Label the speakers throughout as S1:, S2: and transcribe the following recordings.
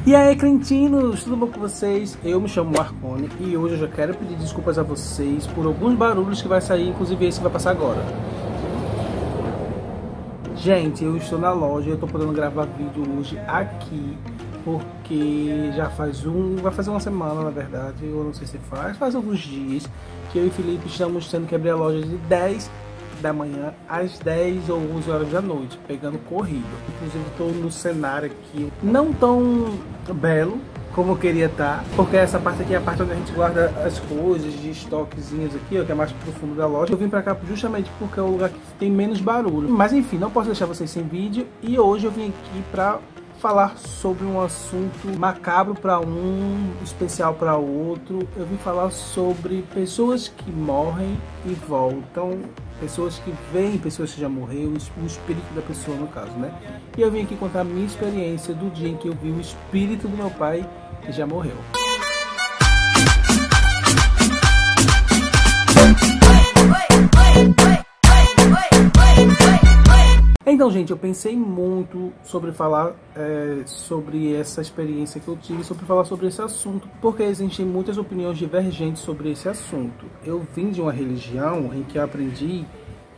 S1: E aí, crentinos, tudo bom com vocês? Eu me chamo Marconi e hoje eu já quero pedir desculpas a vocês por alguns barulhos que vai sair, inclusive esse que vai passar agora. Gente, eu estou na loja, eu estou podendo gravar vídeo hoje aqui porque já vai fazer uma semana, na verdade, eu não sei se faz alguns dias que eu e Felipe estamos tendo que abrir a loja de 10 da manhã às 10 ou 11 horas da noite, pegando corrida. Inclusive estou no cenário aqui não tão belo como eu queria estar, porque essa parte aqui é a parte onde a gente guarda as coisas de estoquezinhos aqui, ó, que é mais profundo da loja. Eu vim pra cá justamente porque é o lugar que tem menos barulho. Mas enfim, não posso deixar vocês sem vídeo e hoje eu vim aqui pra falar sobre um assunto macabro para um, especial para outro. Eu vim falar sobre pessoas que morrem e voltam, pessoas que veem pessoas que já morreram, o espírito da pessoa no caso, né? E eu vim aqui contar a minha experiência do dia em que eu vi o espírito do meu pai que já morreu. Então, gente, eu pensei muito sobre falar sobre essa experiência que eu tive, sobre falar sobre esse assunto, porque existem muitas opiniões divergentes sobre esse assunto. Eu vim de uma religião em que eu aprendi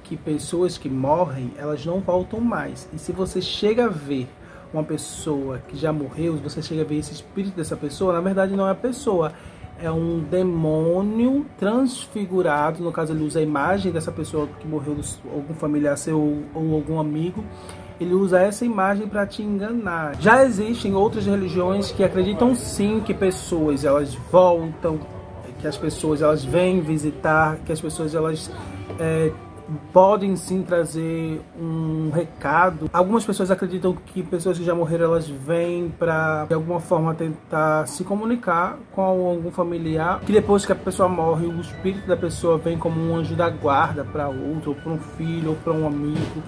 S1: que pessoas que morrem, elas não voltam mais. E se você chega a ver uma pessoa que já morreu, se você chega a ver esse espírito dessa pessoa, na verdade não é a pessoa, é um demônio transfigurado. No caso, ele usa a imagem dessa pessoa que morreu, algum familiar seu ou algum amigo. Ele usa essa imagem para te enganar. Já existem outras religiões que acreditam sim que pessoas elas voltam, que as pessoas elas vêm visitar, que as pessoas elas podem sim trazer um recado. Algumas pessoas acreditam que pessoas que já morreram elas vêm para de alguma forma tentar se comunicar com algum familiar, que depois que a pessoa morre o espírito da pessoa vem como um anjo da guarda para outro, ou para um filho, ou para um amigo.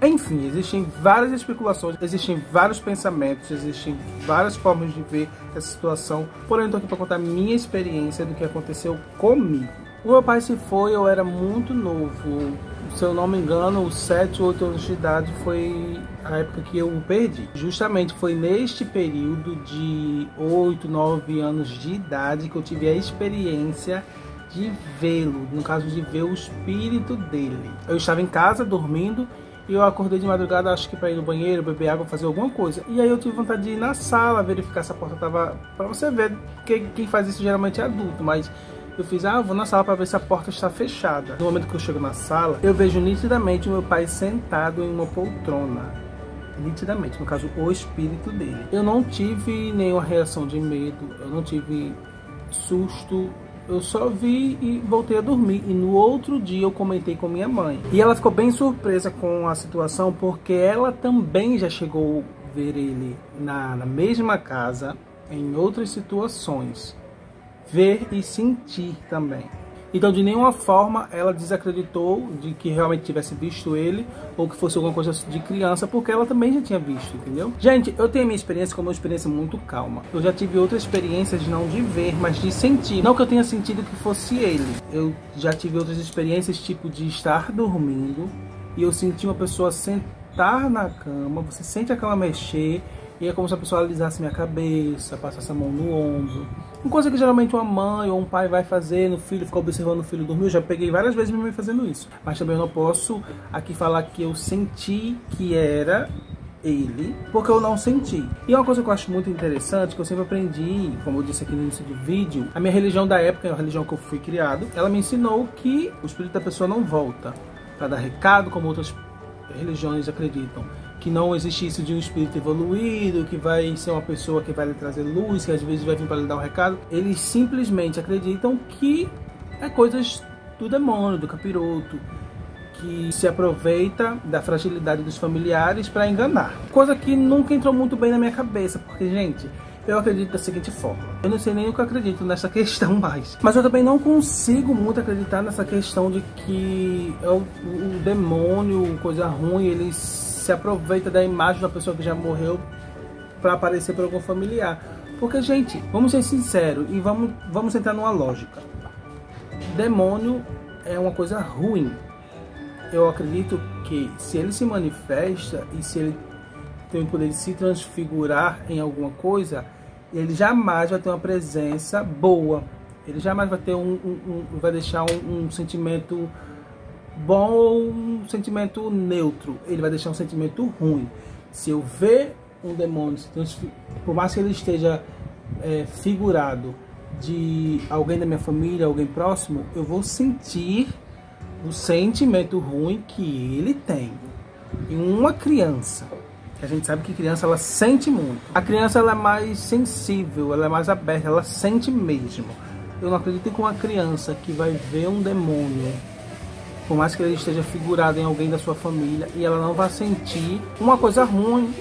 S1: Enfim, existem várias especulações, existem vários pensamentos, existem várias formas de ver essa situação. Porém, eu estou aqui para contar a minha experiência do que aconteceu comigo. O meu pai se foi, eu era muito novo, se eu não me engano, 7 ou 8 anos de idade foi a época que eu o perdi. Justamente foi neste período de 8, 9 anos de idade que eu tive a experiência de vê-lo, no caso de ver o espírito dele. Eu estava em casa dormindo e eu acordei de madrugada, acho que para ir no banheiro, beber água, fazer alguma coisa. E aí eu tive vontade de ir na sala, verificar se a porta estava... Para você ver, quem faz isso geralmente é adulto, mas... eu fiz, vou na sala para ver se a porta está fechada. No momento que eu chego na sala, eu vejo nitidamente o meu pai sentado em uma poltrona. Nitidamente, no caso, o espírito dele. Eu não tive nenhuma reação de medo, eu não tive susto. Eu só vi e voltei a dormir. E no outro dia eu comentei com minha mãe. E ela ficou bem surpresa com a situação, porque ela também já chegou a ver ele na mesma casa, em outras situações. Ver e sentir também. Então, de nenhuma forma ela desacreditou de que realmente tivesse visto ele ou que fosse alguma coisa de criança, porque ela também já tinha visto, entendeu? Gente, eu tenho a minha experiência como uma experiência muito calma. Eu já tive outras experiências não de ver, mas de sentir. Não que eu tenha sentido que fosse ele. Eu já tive outras experiências, tipo de estar dormindo e eu senti uma pessoa sentar na cama, você sente a cama mexer, e é como se a pessoa alisasse minha cabeça, passasse a mão no ombro. Uma coisa que geralmente uma mãe ou um pai vai fazer no filho, ficar observando o filho dormir. Eu já peguei várias vezes minha mãe fazendo isso. Mas também eu não posso aqui falar que eu senti que era ele, porque eu não senti. E uma coisa que eu acho muito interessante, que eu sempre aprendi, como eu disse aqui no início do vídeo, a minha religião da época, a religião que eu fui criado, ela me ensinou que o espírito da pessoa não volta para dar recado, como outras religiões acreditam. Que não existe isso de um espírito evoluído, que vai ser uma pessoa que vai lhe trazer luz, que às vezes vai vir para lhe dar um recado. Eles simplesmente acreditam que é coisas do demônio, do capiroto, que se aproveita da fragilidade dos familiares para enganar. Coisa que nunca entrou muito bem na minha cabeça, porque, gente, eu acredito da seguinte forma. Eu não sei nem o que eu acredito nessa questão mais. Mas eu também não consigo muito acreditar nessa questão de que o demônio, coisa ruim, eles se aproveita da imagem da pessoa que já morreu para aparecer para algum familiar. Porque, gente, vamos ser sinceros e vamos entrar numa lógica. Demônio é uma coisa ruim. Eu acredito que se ele se manifesta e se ele tem o poder de se transfigurar em alguma coisa, ele jamais vai ter uma presença boa. Ele jamais vai ter vai deixar um sentimento bom ou um sentimento neutro. Ele vai deixar um sentimento ruim. Se eu ver um demônio se transfigurar, por mais que ele esteja figurado de alguém da minha família, alguém próximo, eu vou sentir o sentimento ruim que ele tem. Em uma criança, a gente sabe que criança ela sente muito. A criança ela é mais sensível, ela é mais aberta, ela sente mesmo. Eu não acredito que uma criança que vai ver um demônio, por mais que ele esteja figurado em alguém da sua família, e ela não vai sentir uma coisa ruim,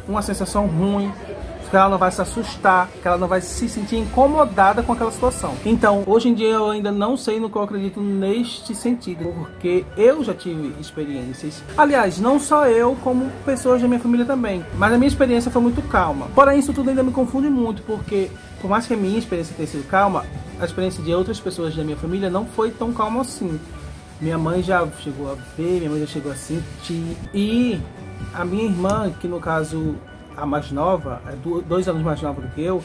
S1: uma sensação ruim, que ela não vai se assustar, que ela não vai se sentir incomodada com aquela situação. Então, hoje em dia eu ainda não sei no que eu acredito neste sentido, porque eu já tive experiências. Aliás, não só eu, como pessoas da minha família também. Mas a minha experiência foi muito calma. Porém, isso tudo ainda me confunde muito, porque por mais que a minha experiência tenha sido calma, a experiência de outras pessoas da minha família não foi tão calma assim. Minha mãe já chegou a ver, minha mãe já chegou a sentir. E a minha irmã, que no caso a mais nova, 2 anos mais nova do que eu,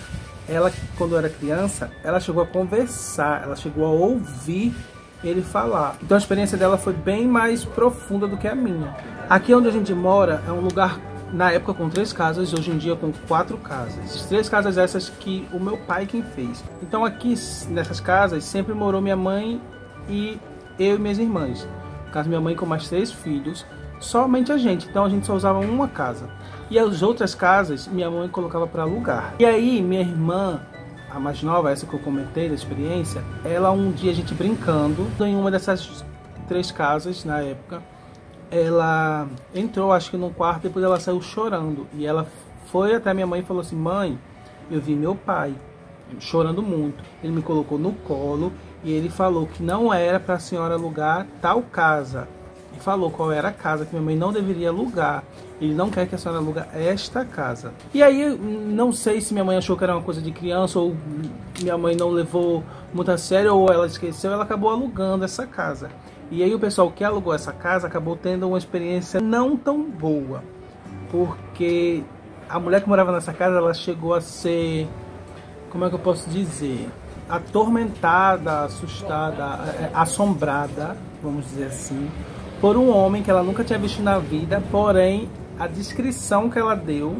S1: ela, quando era criança, ela chegou a conversar, ela chegou a ouvir ele falar. Então a experiência dela foi bem mais profunda do que a minha. Aqui onde a gente mora é um lugar, na época com 3 casas, hoje em dia com 4 casas. 3 casas essas que o meu pai quem fez. Então aqui nessas casas sempre morou minha mãe e eu e minhas irmãs. No caso, minha mãe com mais 3 filhos, somente a gente. Então a gente só usava uma casa. E as outras casas, minha mãe colocava para alugar. E aí, minha irmã, a mais nova, essa que eu comentei da experiência, ela um dia, a gente brincando, em uma dessas 3 casas, na época, ela entrou, acho que num quarto, depois ela saiu chorando. E ela foi até minha mãe e falou assim: mãe, eu vi meu pai chorando muito. Ele me colocou no colo e ele falou que não era para a senhora alugar tal casa. E falou qual era a casa que minha mãe não deveria alugar. Ele não quer que a senhora alugue esta casa. E aí, não sei se minha mãe achou que era uma coisa de criança, ou minha mãe não levou muito a sério, ou ela esqueceu, ela acabou alugando essa casa. E aí o pessoal que alugou essa casa acabou tendo uma experiência não tão boa. Porque a mulher que morava nessa casa, ela chegou a ser, como é que eu posso dizer, atormentada, assustada, assombrada, vamos dizer assim, por um homem que ela nunca tinha visto na vida, porém a descrição que ela deu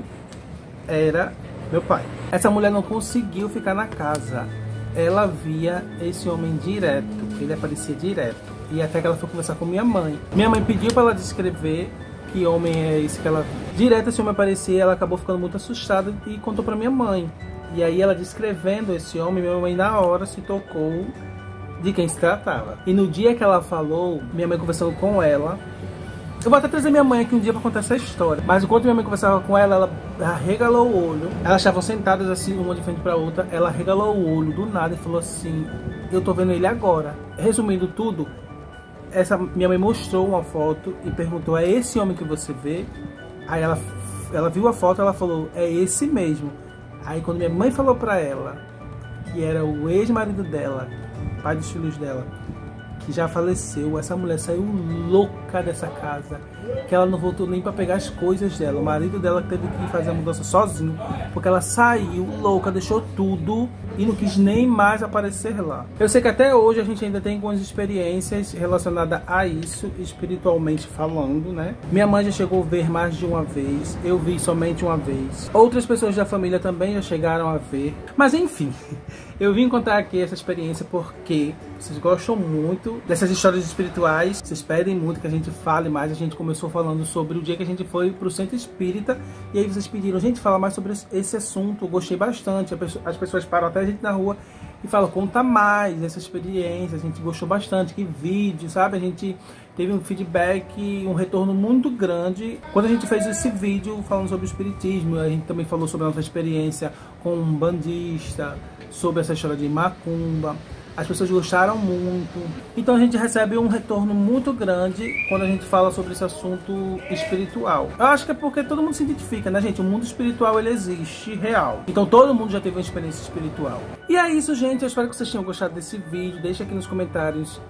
S1: era meu pai. Essa mulher não conseguiu ficar na casa. Ela via esse homem direto, ele aparecia direto. E até que ela foi conversar com minha mãe. Minha mãe pediu para ela descrever que homem é esse que ela viu. Direto esse homem aparecia, ela acabou ficando muito assustada e contou para minha mãe. E aí ela descrevendo esse homem, minha mãe na hora se tocou de quem se tratava. E no dia que ela falou, minha mãe conversando com ela, eu vou até trazer minha mãe aqui um dia para contar essa história, mas enquanto minha mãe conversava com ela, ela arregalou o olho. Elas estavam sentadas assim, uma de frente para outra. Ela arregalou o olho do nada e falou assim: eu tô vendo ele agora. Resumindo tudo, essa minha mãe mostrou uma foto e perguntou: é esse homem que você vê? Aí ela viu a foto, ela falou: é esse mesmo. Aí quando minha mãe falou para ela que era o ex-marido dela, pai dos filhos dela, que já faleceu, essa mulher saiu louca dessa casa, que ela não voltou nem para pegar as coisas dela. O marido dela teve que fazer a mudança sozinho, porque ela saiu louca, deixou tudo e não quis nem mais aparecer lá. Eu sei que até hoje a gente ainda tem algumas experiências relacionadas a isso, espiritualmente falando, né? Minha mãe já chegou a ver mais de uma vez, eu vi somente uma vez. Outras pessoas da família também já chegaram a ver. Mas enfim, eu vim contar aqui essa experiência porque vocês gostam muito dessas histórias espirituais, vocês pedem muito que a gente fale mais. A gente começou falando sobre o dia que a gente foi pro centro espírita, e aí vocês pediram: gente, fala mais sobre esse assunto. Eu gostei bastante. As pessoas param até a gente na rua e falam: conta mais essa experiência, a gente gostou bastante, que vídeo, sabe? A gente teve um feedback, um retorno muito grande quando a gente fez esse vídeo falando sobre o espiritismo. A gente também falou sobre a nossa experiência com um bandista, sobre essa história de macumba. As pessoas gostaram muito. Então a gente recebe um retorno muito grande quando a gente fala sobre esse assunto espiritual. Eu acho que é porque todo mundo se identifica, né, gente? O mundo espiritual, ele existe, real. Então todo mundo já teve uma experiência espiritual. E é isso, gente. Eu espero que vocês tenham gostado desse vídeo. Deixa aqui nos comentários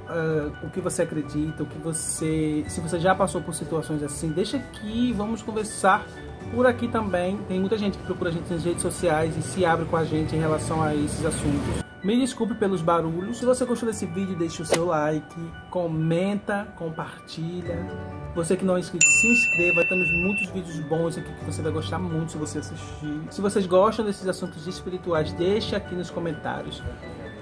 S1: o que você acredita, se você já passou por situações assim. Deixa aqui, vamos conversar. Por aqui também, tem muita gente que procura a gente nas redes sociais e se abre com a gente em relação a esses assuntos. Me desculpe pelos barulhos. Se você gostou desse vídeo, deixe o seu like, comenta, compartilha. Você que não é inscrito, se inscreva. Temos muitos vídeos bons aqui que você vai gostar muito se você assistir. Se vocês gostam desses assuntos espirituais, deixa aqui nos comentários.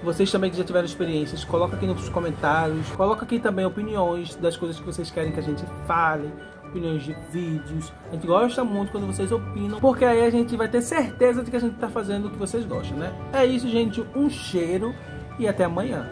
S1: Vocês também que já tiveram experiências, coloca aqui nos comentários. Coloca aqui também opiniões das coisas que vocês querem que a gente fale. Opiniões de vídeos. A gente gosta muito quando vocês opinam, porque aí a gente vai ter certeza de que a gente está fazendo o que vocês gostam, né? É isso, gente. Um cheiro e até amanhã.